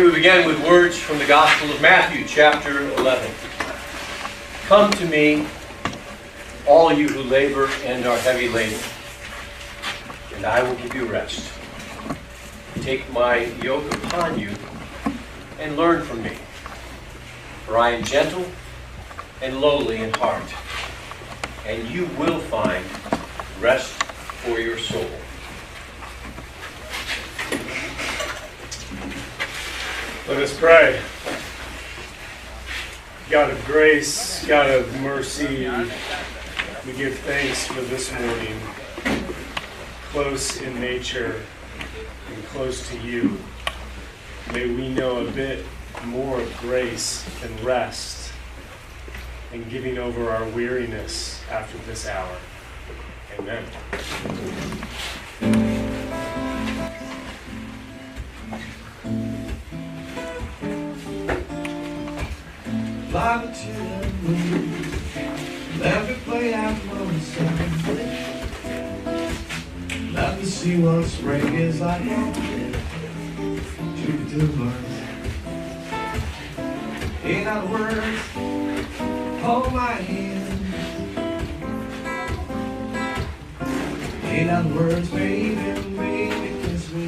we begin with words from the Gospel of Matthew, chapter 11. Come to me, all you who labor and are heavy laden, and I will give you rest. Take my yoke upon you and learn from me, for I am gentle and lowly in heart, and you will find rest for your soul. Let us pray. God of grace, God of mercy, we give thanks for this morning, close in nature and close to you. May we know a bit more of grace and rest and giving over our weariness after this hour. Amen. Fly me to the moon, let me play out on the sun. Let me see what spring is like on Jupiter, Mars. In other words, hold my hand. In other words, baby, kiss me.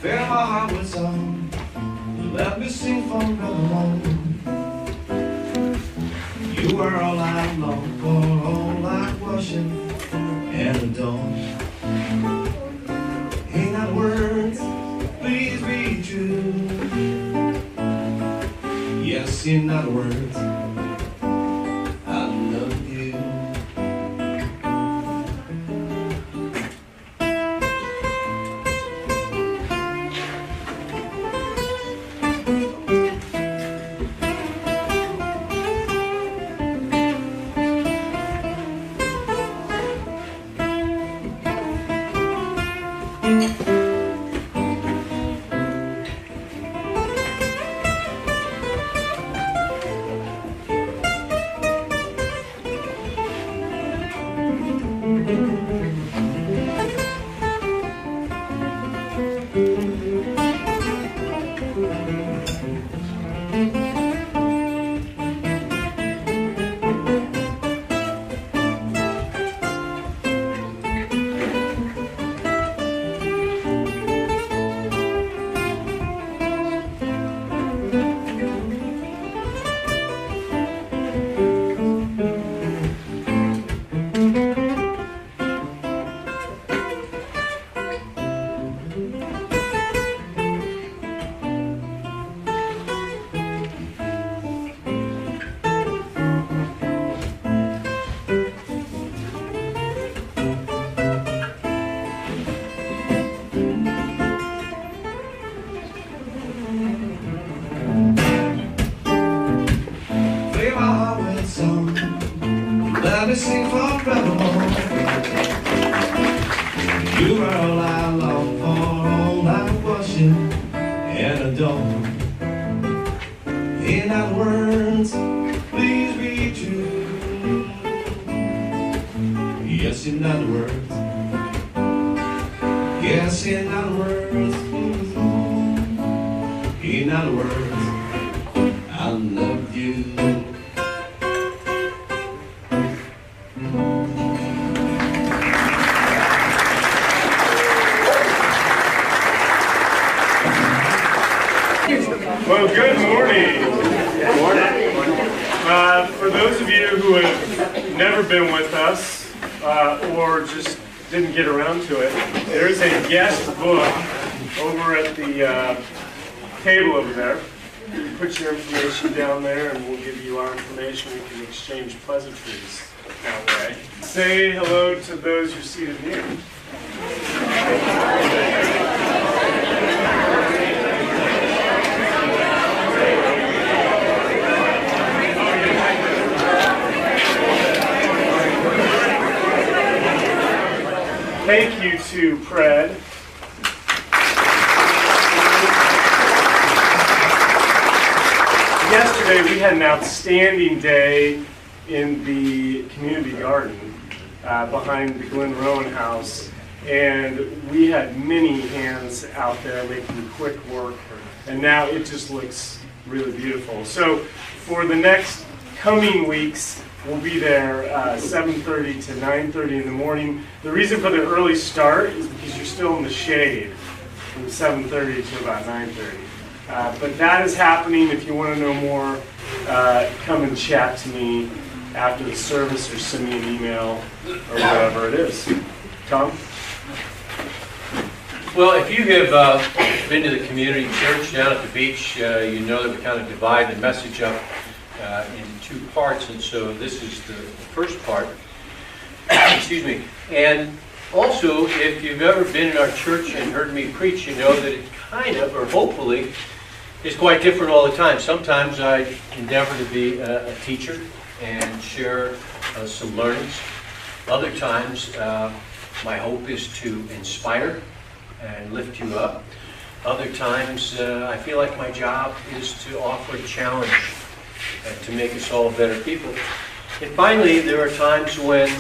Fill my heart with song. Let me sing forevermore. You are all I long for, all I worship and adore. In other words, please be true. Yes, in other words, I love you. Let me sing forevermore. You are all I long for, all I worship and adore. In other words, please be true. Yes, in other words. Yes, in other words. In other words, I love you. Well, good morning. Good morning. For those of you who have never been with us or just didn't get around to it, there is a guest book over at the table over there. You can put your information down there and we'll give you our information. We can exchange pleasantries that way. Say hello to those you're seated near. Thank you to Pred. Yesterday we had an outstanding day in the community garden behind the Glen Rowan house. And we had many hands out there making quick work, and now it just looks really beautiful. So for the next coming weeks, we'll be there 7:30 to 9:30 in the morning. The reason for the early start is because you're still in the shade from 7:30 to about 9:30. But that is happening. If you want to know more, come and chat to me after the service or send me an email or whatever it is. Tom? Well, if you have been to the community church down at the beach, you know that we kind of divide the message up in two parts, and so this is the first part. Excuse me. And also, if you've ever been in our church and heard me preach, you know that it kind of, or hopefully, is quite different all the time. Sometimes I endeavor to be a teacher and share some learnings. Other times, my hope is to inspire and lift you up. Other times, I feel like my job is to offer a challenge to make us all better people. And finally, there are times when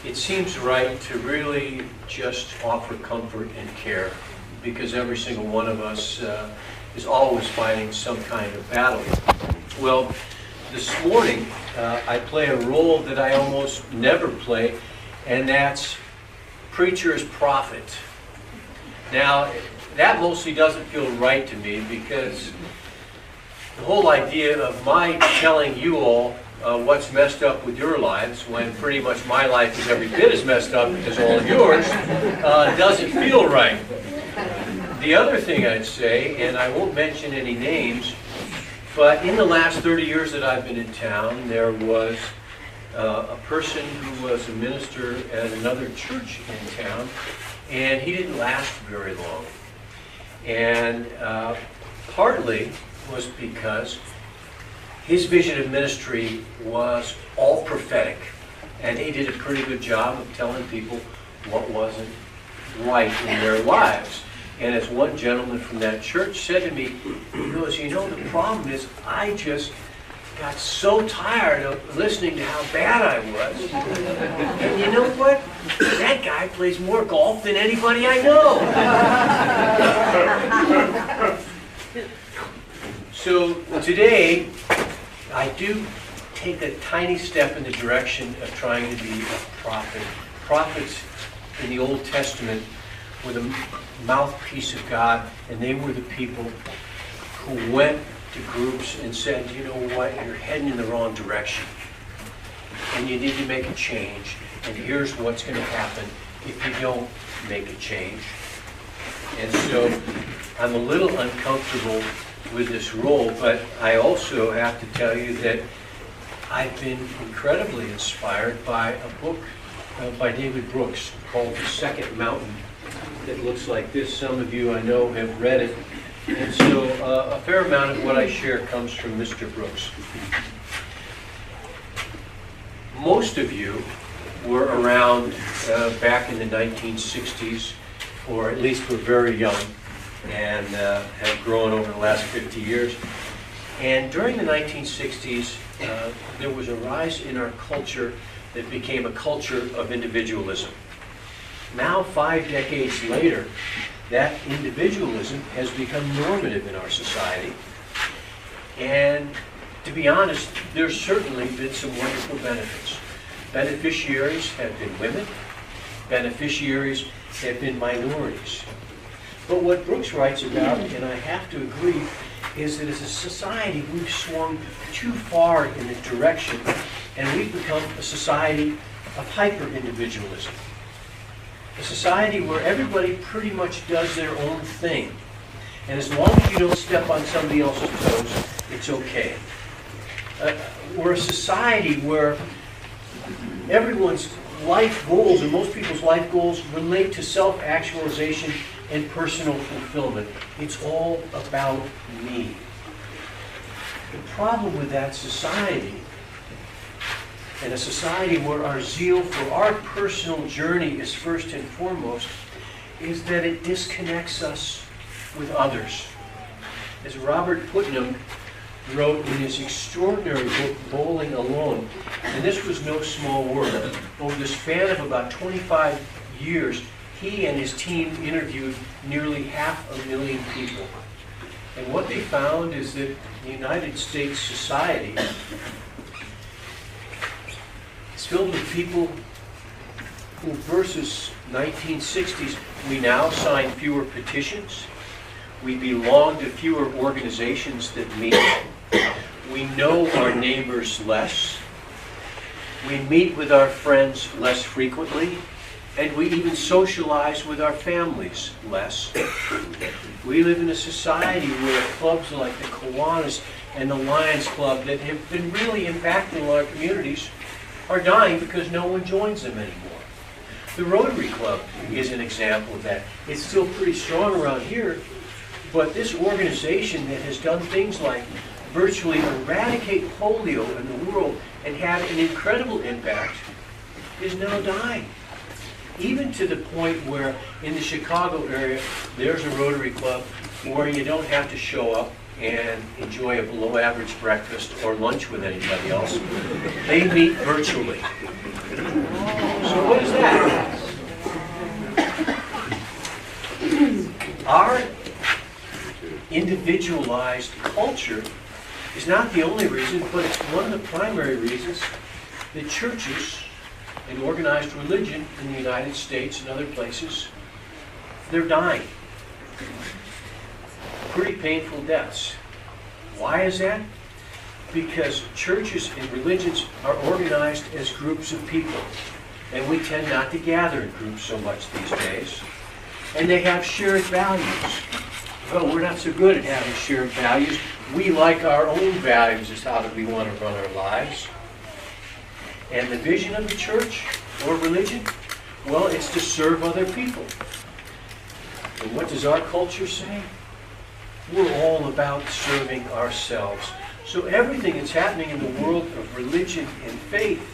it seems right to really just offer comfort and care, because every single one of us is always fighting some kind of battle. Well, this morning, I play a role that I almost never play, and that's preacher as prophet. Now, that mostly doesn't feel right to me, because the whole idea of my telling you all what's messed up with your lives, when pretty much my life is every bit as messed up as all of yours, doesn't feel right. The other thing I'd say, and I won't mention any names, but in the last 30 years that I've been in town, there was a person who was a minister at another church in town, and he didn't last very long. And partly was because his vision of ministry was all prophetic, and he did a pretty good job of telling people what wasn't right in their lives. And as one gentleman from that church said to me, he goes, you know, the problem is I just got so tired of listening to how bad I was. And you know what? That guy plays more golf than anybody I know. So today, I do take a tiny step in the direction of trying to be a prophet. Prophets in the Old Testament were the mouthpiece of God, and they were the people who went to groups and said, you know what, you're heading in the wrong direction, and you need to make a change, and here's what's going to happen if you don't make a change. And so I'm a little uncomfortable with this role, but I also have to tell you that I've been incredibly inspired by a book by David Brooks called The Second Mountain that looks like this. Some of you I know have read it. And so a fair amount of what I share comes from Mr. Brooks. Most of you were around back in the 1960s, or at least were very young, and have grown over the last 50 years. And during the 1960s, there was a rise in our culture that became a culture of individualism. Now, 5 decades later, that individualism has become normative in our society. And to be honest, there's certainly been some wonderful benefits. Beneficiaries have been women. Beneficiaries have been minorities. But what Brooks writes about, and I have to agree, is that as a society we've swung too far in the direction, and we've become a society of hyper-individualism. A society where everybody pretty much does their own thing. And as long as you don't step on somebody else's toes, it's okay. We're a society where everyone's life goals, and most people's life goals, relate to self-actualization and personal fulfillment. It's all about me. The problem with that society, and a society where our zeal for our personal journey is first and foremost, is that it disconnects us with others. As Robert Putnam wrote in his extraordinary book, Bowling Alone, and this was no small work, over the span of about 25 years, he and his team interviewed nearly 500,000 people. And what they found is that the United States society is filled with people who, versus 1960s, we now sign fewer petitions. We belong to fewer organizations that meet. We know our neighbors less. We meet with our friends less frequently. And we even socialize with our families less. We live in a society where clubs like the Kiwanis and the Lions Club that have been really impacting our communities are dying because no one joins them anymore. The Rotary Club is an example of that. It's still pretty strong around here, but this organization that has done things like virtually eradicate polio in the world and have an incredible impact is now dying. Even to the point where in the Chicago area, there's a Rotary Club where you don't have to show up and enjoy a below average breakfast or lunch with anybody else. They meet virtually. So what is that? Our individualized culture is not the only reason, but it's one of the primary reasons that churches and organized religion in the United States and other places, they're dying. Pretty painful deaths. Why is that? Because churches and religions are organized as groups of people. And we tend not to gather in groups so much these days. And they have shared values. Well, we're not so good at having shared values. We like our own values as how that we want to run our lives. And the vision of the church or religion, well, it's to serve other people. And what does our culture say? We're all about serving ourselves. So everything that's happening in the world of religion and faith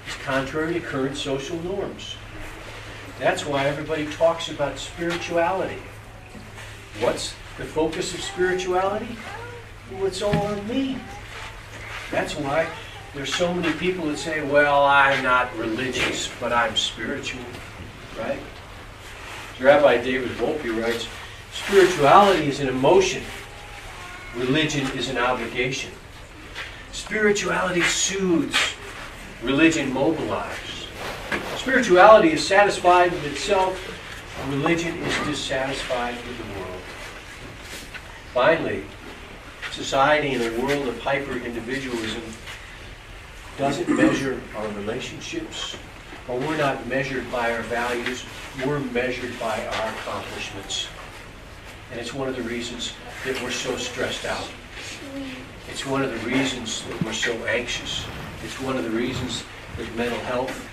is contrary to current social norms. That's why everybody talks about spirituality. What's the focus of spirituality? Well, it's all on me. That's why there's so many people that say, well, I'm not religious, but I'm spiritual, right? Rabbi David Volpe writes, spirituality is an emotion. Religion is an obligation. Spirituality soothes. Religion mobilizes. Spirituality is satisfied with itself. Religion is dissatisfied with the world. Finally, society in a world of hyper-individualism doesn't measure our relationships, or we're not measured by our values, we're measured by our accomplishments. And it's one of the reasons that we're so stressed out. It's one of the reasons that we're so anxious. It's one of the reasons that mental health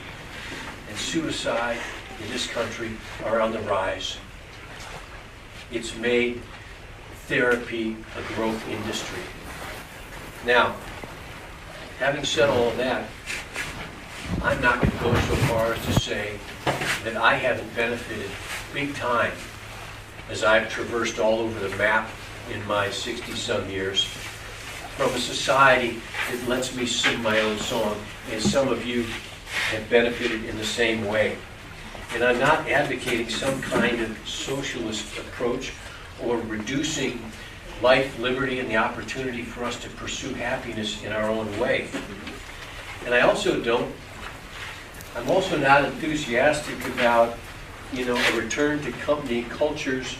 and suicide in this country are on the rise. It's made therapy a growth industry. Now, having said all of that, I'm not going to go so far as to say that I haven't benefited big time as I've traversed all over the map in my 60-some years from a society that lets me sing my own song, and some of you have benefited in the same way. And I'm not advocating some kind of socialist approach or reducing life, liberty, and the opportunity for us to pursue happiness in our own way. And I'm also not enthusiastic about, a return to company cultures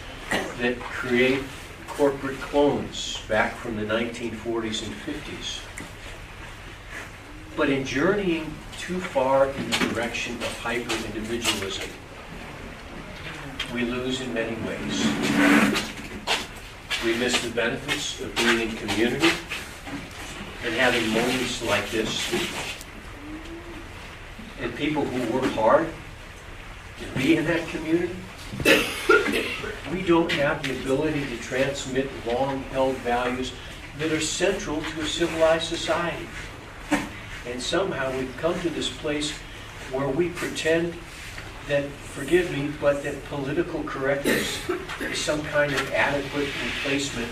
that create corporate clones back from the 1940s and 50s. But in journeying too far in the direction of hyper-individualism, we lose in many ways. We miss the benefits of being in community and having moments like this. And people who work hard to be in that community, we don't have the ability to transmit long-held values that are central to a civilized society. And somehow we've come to this place where we pretend that, forgive me, but that political correctness is some kind of adequate replacement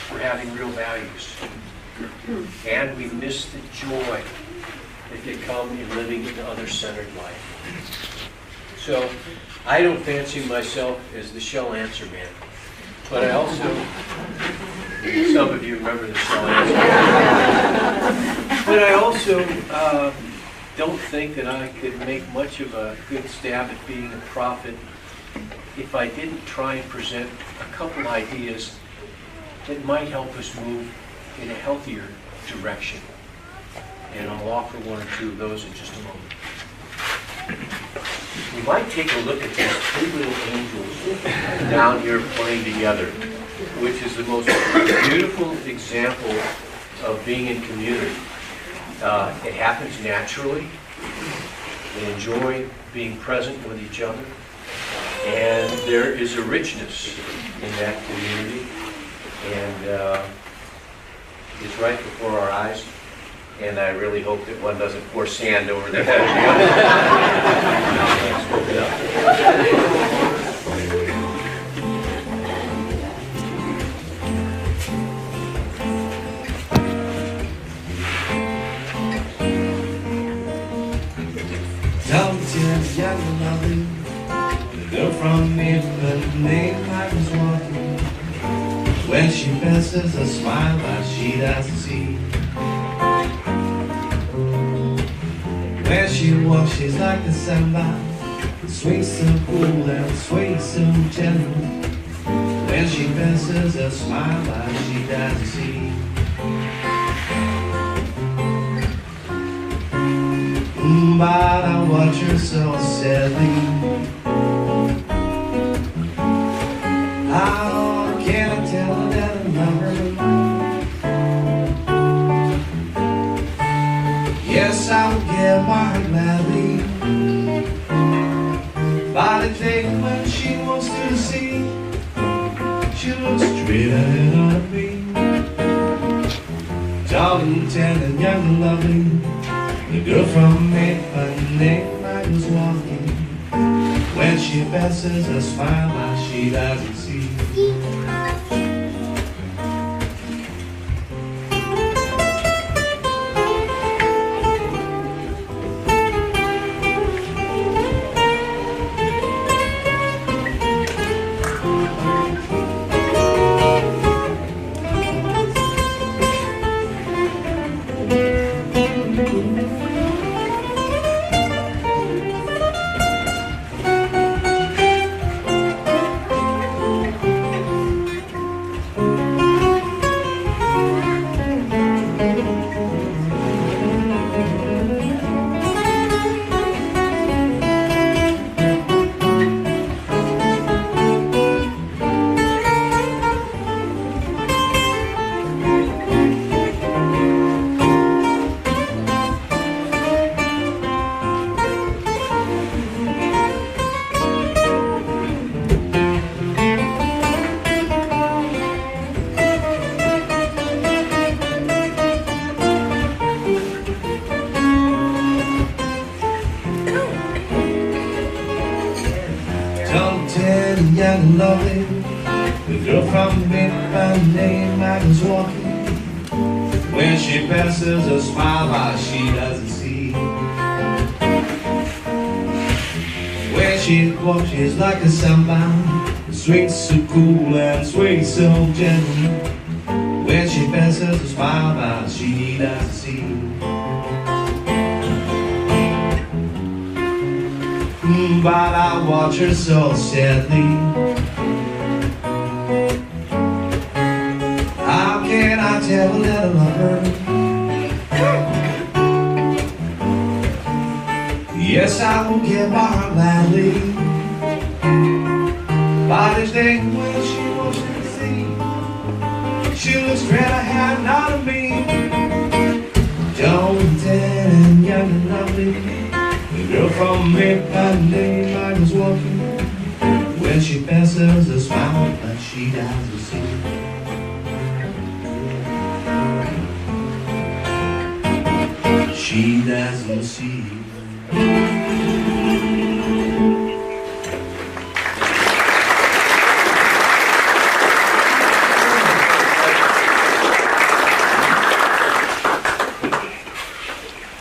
for having real values. And we miss the joy that can come in living an other-centered life. So I don't fancy myself as the shell answer man. But I also, some of you remember the shell answer man. But I also don't think that I could make much of a good stab at being a prophet if I didn't try and present a couple ideas that might help us move in a healthier direction. And I'll offer one or two of those in just a moment. We might take a look at these three little angels down here playing together, which is the most beautiful example of being in community. It happens naturally. They enjoy being present with each other. And there is a richness in that community. And it's right before our eyes. And I really hope that one doesn't pour sand over the head of the other. Young and lovely, the girl from Ipanema was walking. When she passes a smile that she doesn't see. When she walks, she's like the samba, swings so cool and sways so gentle. When she passes a smile that she doesn't see. But I watch her so sadly. How can I tell her that I love her? Yes, I would give my heart gladly. But I think when she wants to see, she looks straight ahead of me. Tall and tender, young and lovely, the girl from Ipanema was walking. When she passes a smile that she doesn't see. Young and lovely, the girl from Ipanema was walking. When she passes a smile that she doesn't see. When she walks, she's like a samba, swings so cool and sways so gentle. When she passes a smile that she doesn't see. But I watch her so sadly. How can I tell her that I love her? Yes, I will give my heart gladly. But each day when she wants to see, she looks straight ahead, not at me. Don't and young and lovely, the girl from Ipanema was walking. When she passes a smile that she doesn't see. She doesn't see.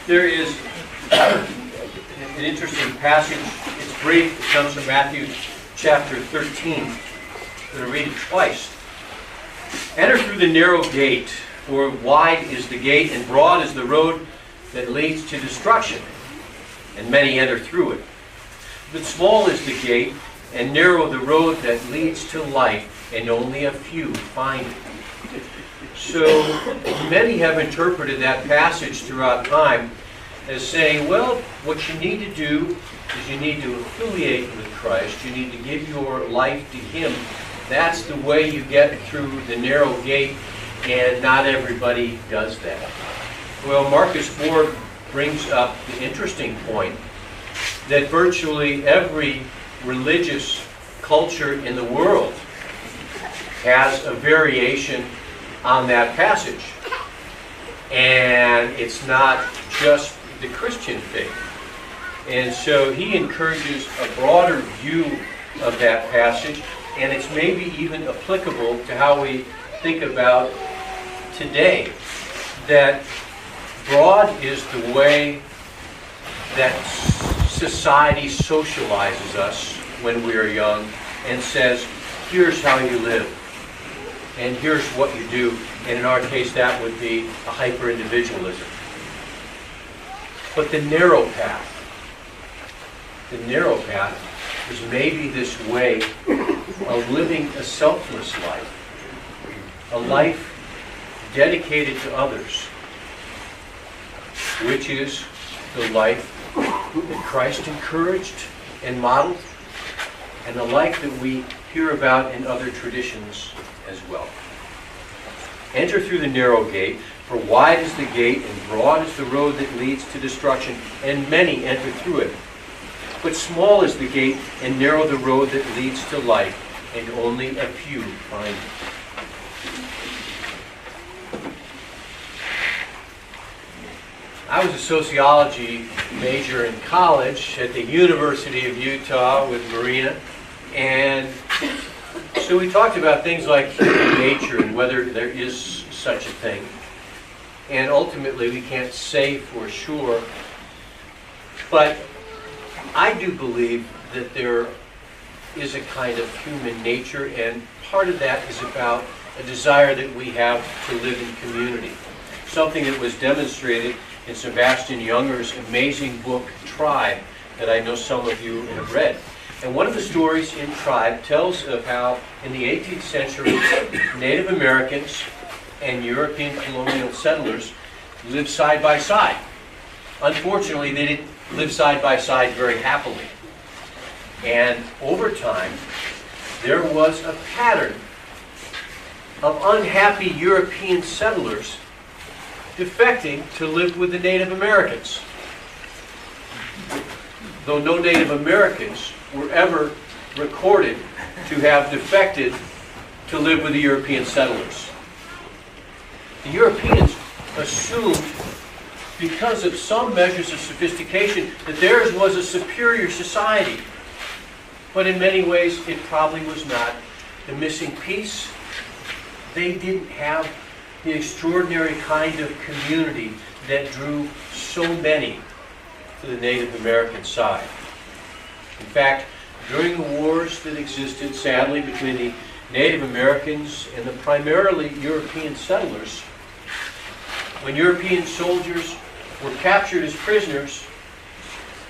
There is an interesting passage. It's brief. It comes from Matthew chapter 13. I'm going to read it twice. Enter through the narrow gate, for wide is the gate and broad is the road that leads to destruction, and many enter through it. But small is the gate and narrow the road that leads to life, and only a few find it. So many have interpreted that passage throughout time as saying, well, what you need to do is you need to affiliate with Christ. You need to give your life to Him. That's the way you get through the narrow gate, and not everybody does that. Well, Marcus Ford brings up the interesting point that virtually every religious culture in the world has a variation on that passage. And it's not just the Christian faith. And so he encourages a broader view of that passage, and it's maybe even applicable to how we think about today. That broad is the way that society socializes us when we are young and says, here's how you live, and here's what you do. And in our case, that would be a hyper-individualism. But the narrow path is maybe this way of living a selfless life, a life dedicated to others, which is the life that Christ encouraged and modeled, and the life that we hear about in other traditions as well. Enter through the narrow gate, for wide is the gate and broad is the road that leads to destruction, and many enter through it. But small is the gate and narrow the road that leads to life, and only a few find it. I was a sociology major in college at the University of Utah with Marina, and so we talked about things like human nature and whether there is such a thing. And ultimately, we can't say for sure, but I do believe that there is a kind of human nature, and part of that is about a desire that we have to live in community. Something that was demonstrated in Sebastian Junger's amazing book, Tribe, that I know some of you have read. And one of the stories in Tribe tells of how, in the 18th century, Native Americans and European colonial settlers lived side by side. Unfortunately, they didn't live side by side very happily. And over time, there was a pattern of unhappy European settlers defecting to live with the Native Americans, though no Native Americans were ever recorded to have defected to live with the European settlers. The Europeans assumed, because of some measures of sophistication, that theirs was a superior society. But in many ways, it probably was not. The missing piece, they didn't have the extraordinary kind of community that drew so many to the Native American side. In fact, during the wars that existed, sadly, between the Native Americans and the primarily European settlers, when European soldiers were captured as prisoners,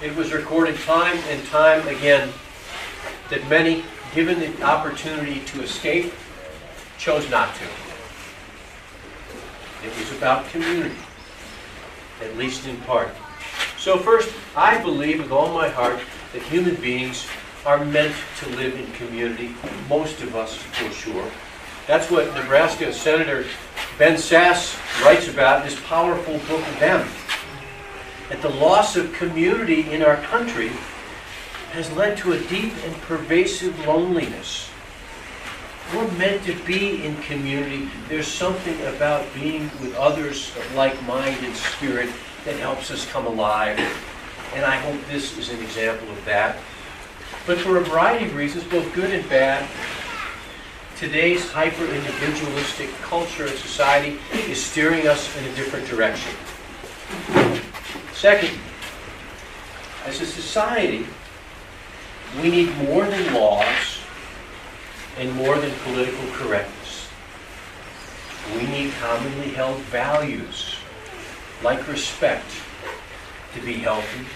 it was recorded time and time again that many, given the opportunity to escape, chose not to. It was about community, at least in part. So first, I believe with all my heart that human beings are meant to live in community, most of us for sure. That's what Nebraska Senator Ben Sass writes about in his powerful book, Them. That the loss of community in our country has led to a deep and pervasive loneliness. We're meant to be in community. There's something about being with others of like-minded spirit that helps us come alive. And I hope this is an example of that. But for a variety of reasons, both good and bad, today's hyper-individualistic culture and society is steering us in a different direction. Second, as a society, We need more than laws and more than political correctness. We need commonly held values like respect to be healthy,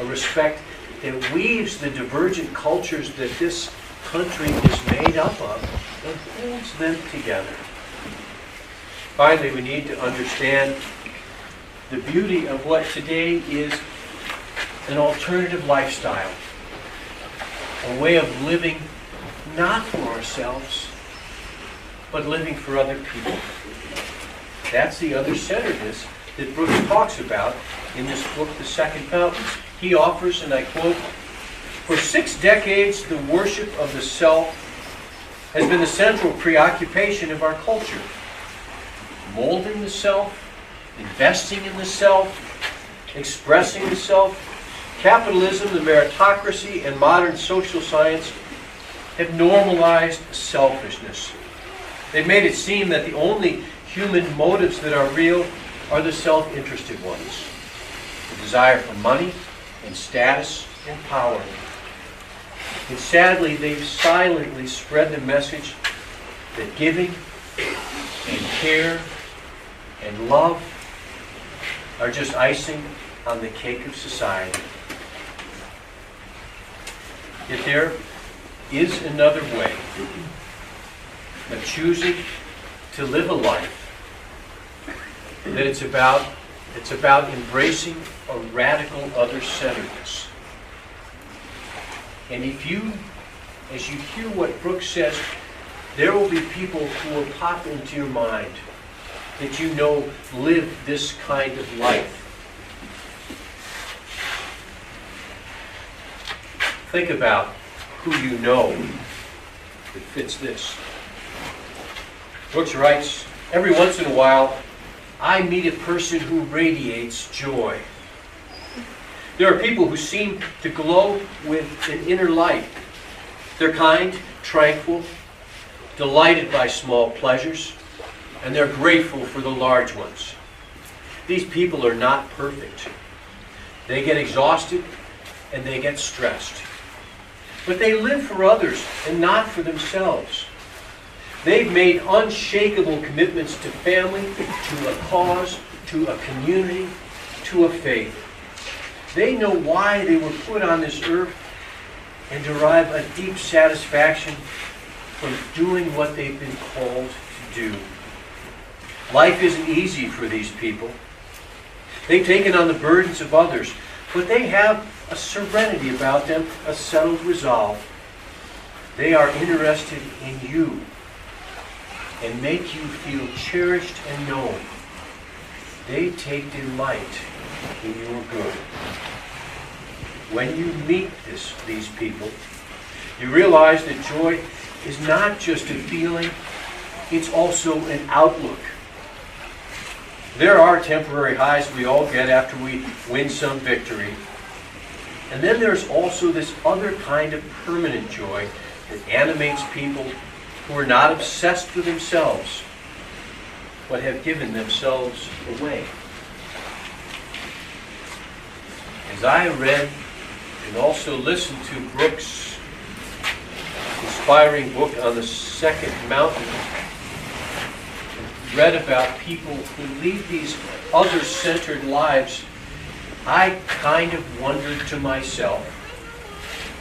a respect that weaves the divergent cultures that this country is made up of and holds them together. Finally, we need to understand the beauty of what today is an alternative lifestyle, a way of living not for ourselves, but living for other people. That's the other-centeredness that Brooks talks about in this book, The Second Mountains. He offers, and I quote, "For 6 decades, the worship of the self has been the central preoccupation of our culture. Molding the self, investing in the self, expressing the self, capitalism, the meritocracy, and modern social science have normalized selfishness. They've made it seem that the only human motives that are real are the self-interested ones. The desire for money and status and power. And sadly, they've silently spread the message that giving and care and love are just icing on the cake of society. Yet there is another way of choosing to live a life that it's about embracing a radical other-centeredness. And as you hear what Brooks says, there will be people who will pop into your mind that you know live this kind of life. Think about who you know that fits this. Brooks writes, "Every once in a while, I meet a person who radiates joy. There are people who seem to glow with an inner light. They're kind, tranquil, delighted by small pleasures, and they're grateful for the large ones. These people are not perfect. They get exhausted and they get stressed. But they live for others and not for themselves. They've made unshakable commitments to family, to a cause, to a community, to a faith. They know why they were put on this earth and derive a deep satisfaction from doing what they've been called to do. Life isn't easy for these people. They've taken on the burdens of others, but they have a serenity about them, a settled resolve. They are interested in you and make you feel cherished and known. They take delight in your good. When you meet these people, you realize that joy is not just a feeling, it's also an outlook. There are temporary highs we all get after we win some victory. And then there's also this other kind of permanent joy that animates people who are not obsessed with themselves, but have given themselves away. As I read and also listened to Brooks' inspiring book on the Second Mountain, and read about people who lead these other-centered lives, I kind of wondered to myself,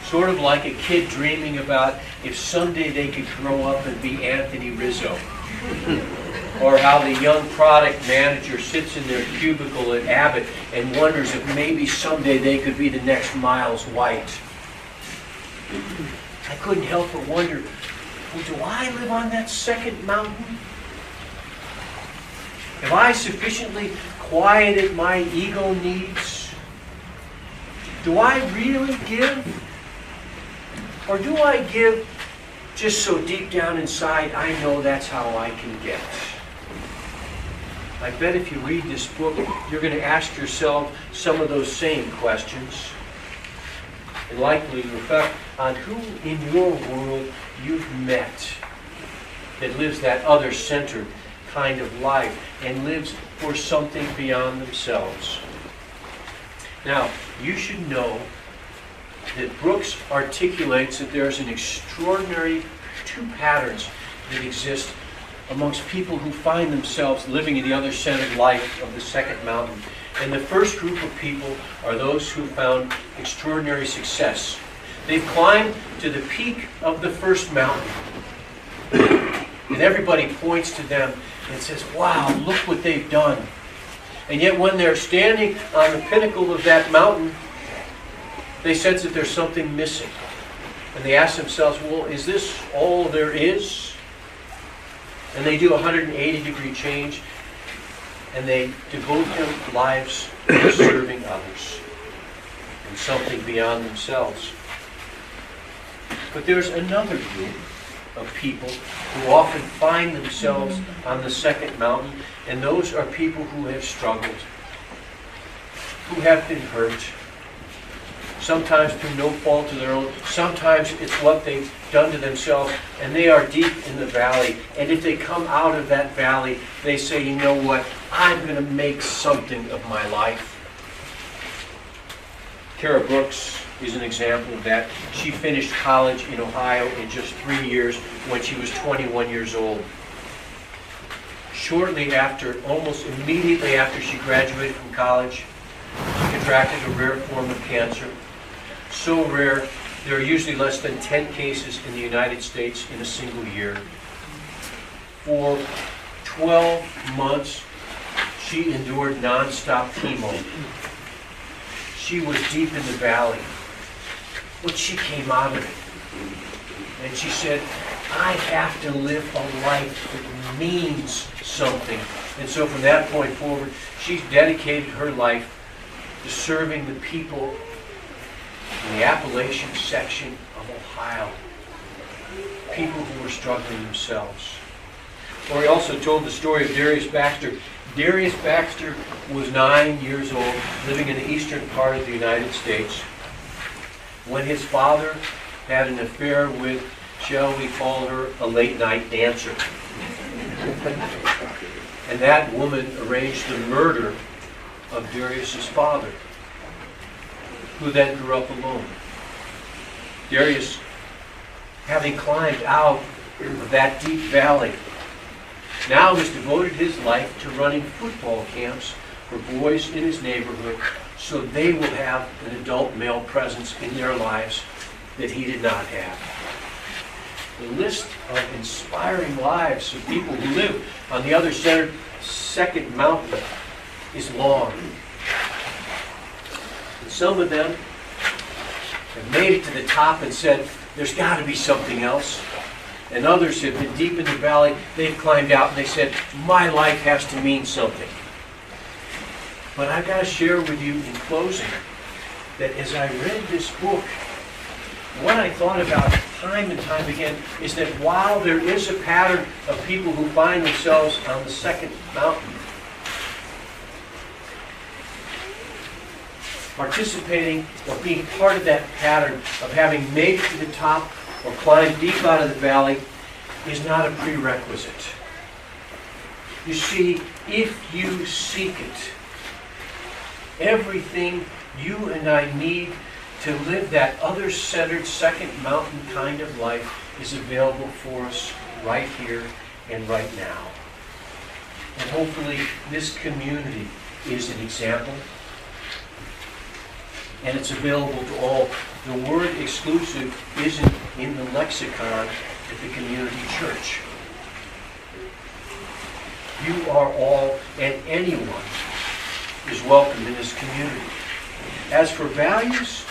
sort of like a kid dreaming about if someday they could grow up and be Anthony Rizzo. Or how the young product manager sits in their cubicle at Abbott and wonders if maybe someday they could be the next Miles White. I couldn't help but wonder, well, do I live on that second mountain? Have I sufficiently quieted my ego needs? Do I really give? Or do I give just so deep down inside I know that's how I can get? I bet if you read this book, you're going to ask yourself some of those same questions. And likely reflect on who in your world you've met that lives that other-centered kind of life and lives for something beyond themselves. Now, you should know that Brooks articulates that there's an extraordinary two patterns that exist amongst people who find themselves living in the other-centered life of the second mountain. And the first group of people are those who found extraordinary success. They've climbed to the peak of the first mountain. And everybody points to them and says, wow, look what they've done. And yet when they're standing on the pinnacle of that mountain, they sense that there's something missing. And they ask themselves, well, is this all there is? And they do a 180-degree change, and they devote their lives to serving others and something beyond themselves. But there's another group of people who often find themselves on the second mountain, and those are people who have struggled, who have been hurt, sometimes through no fault of their own, sometimes it's what they've done to themselves, and they are deep in the valley. And if they come out of that valley, they say, you know what, I'm going to make something of my life. Kara Brooks is an example of that. She finished college in Ohio in just 3 years when she was 21 years old. Shortly after, almost immediately after she graduated from college, she contracted a rare form of cancer. So rare, there are usually less than 10 cases in the United States in a single year. For 12 months, she endured nonstop chemo. She was deep in the valley, but she came out of it. And she said, I have to live a life that means something. And so from that point forward, she's dedicated her life to serving the people in the Appalachian section of Ohio, people who were struggling themselves. Or he also told the story of Darius Baxter. Darius Baxter was 9 years old, living in the eastern part of the United States, when his father had an affair with, shall we call her, a late-night dancer. And that woman arranged the murder of Darius's father, who then grew up alone. Darius, having climbed out of that deep valley, now has devoted his life to running football camps for boys in his neighborhood so they will have an adult male presence in their lives that he did not have. The list of inspiring lives of people who live on the other second mountain is long. And some of them have made it to the top and said, there's got to be something else. And others have been deep in the valley. They've climbed out and they said, my life has to mean something. But I've got to share with you in closing that as I read this book, what I thought about time and time again is that while there is a pattern of people who find themselves on the second mountain, participating or being part of that pattern of having made it to the top or climbed deep out of the valley is not a prerequisite. You see, if you seek it, everything you and I need to live that other-centered second mountain kind of life is available for us right here and right now. And hopefully this community is an example, and it's available to all. The word exclusive isn't in the lexicon at the community church. You are all, and anyone is welcome in this community. As for values,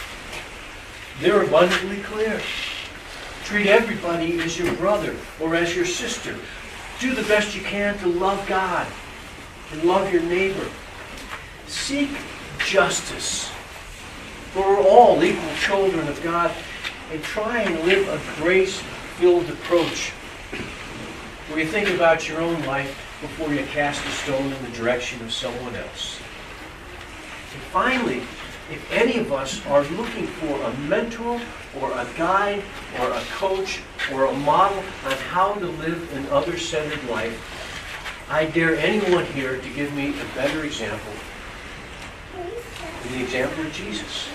they're abundantly clear. Treat everybody as your brother or as your sister. Do the best you can to love God and love your neighbor. Seek justice, for we're all equal children of God, and try and live a grace-filled approach where you think about your own life before you cast a stone in the direction of someone else. And finally, if any of us are looking for a mentor or a guide or a coach or a model on how to live an other-centered life, I dare anyone here to give me a better example than the example of Jesus.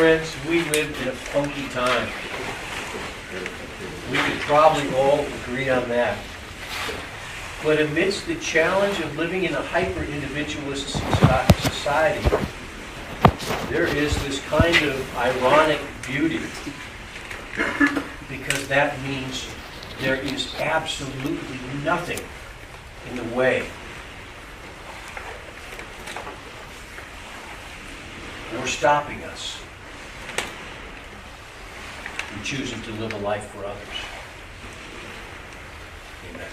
friends, we live in a funky time. We could probably all agree on that. But amidst the challenge of living in a hyper-individualist society, there is this kind of ironic beauty, because that means there is absolutely nothing in the way or stopping us from choosing to live a life for others. Amen.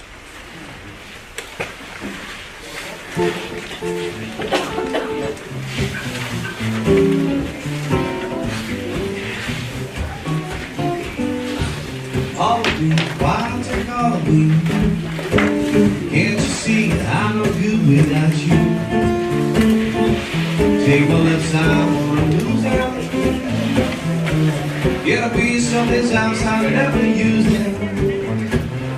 All of me, why don't take all of me? Can't you see that I'm no good without you? Take my left side, wanna lose out. Get a piece of this house, I'll never use it.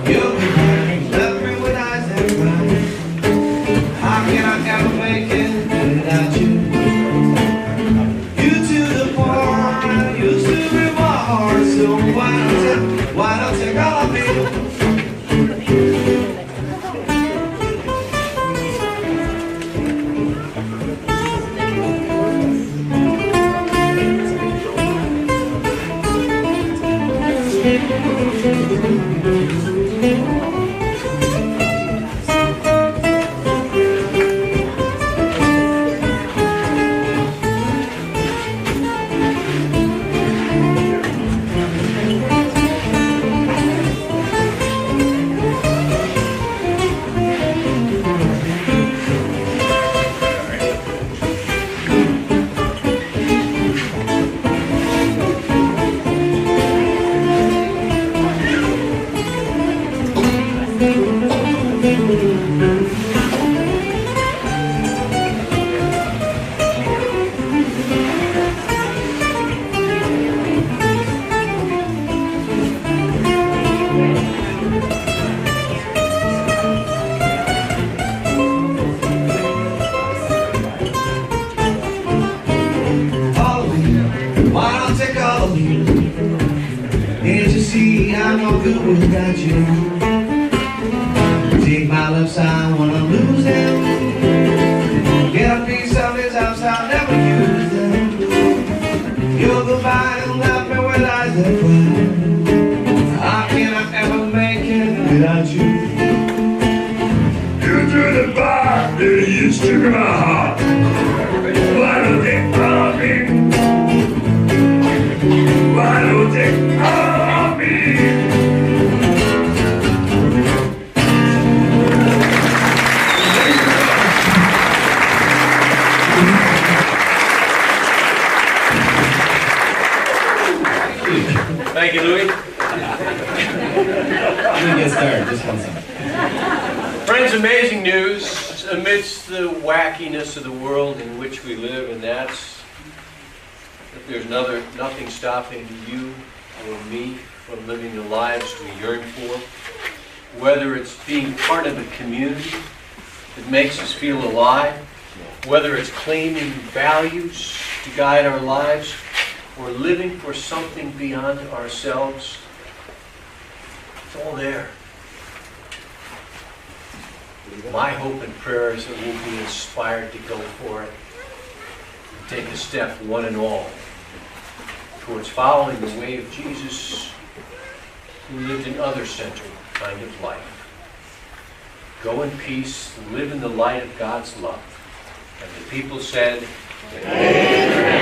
You'll be blind, left me with eyes that cry. How can I ever make it without you? You to the point, used to be my heart, so why don't take all of me? Without you, take my left side, wanna lose them. Get a piece of this house, I'll never use them. You'll go by and left me with eyes that cry. How can I ever make it without you? You do the bar, you stick in my heart. Why don't they call me? Why don't they call me? Thank you, Louis. You can get started, just one second. Friends, amazing news amidst the wackiness of the world in which we live, and that's that there's nothing stopping you or me from living the lives we yearn for. Whether it's being part of a community that makes us feel alive, whether it's claiming values to guide our lives, or living for something beyond ourselves, it's all there. My hope and prayer is that we'll be inspired to go for it and take a step, one and all, towards following the way of Jesus, who lived an other-centered kind of life. Go in peace, live in the light of God's love. And the people said, Amen.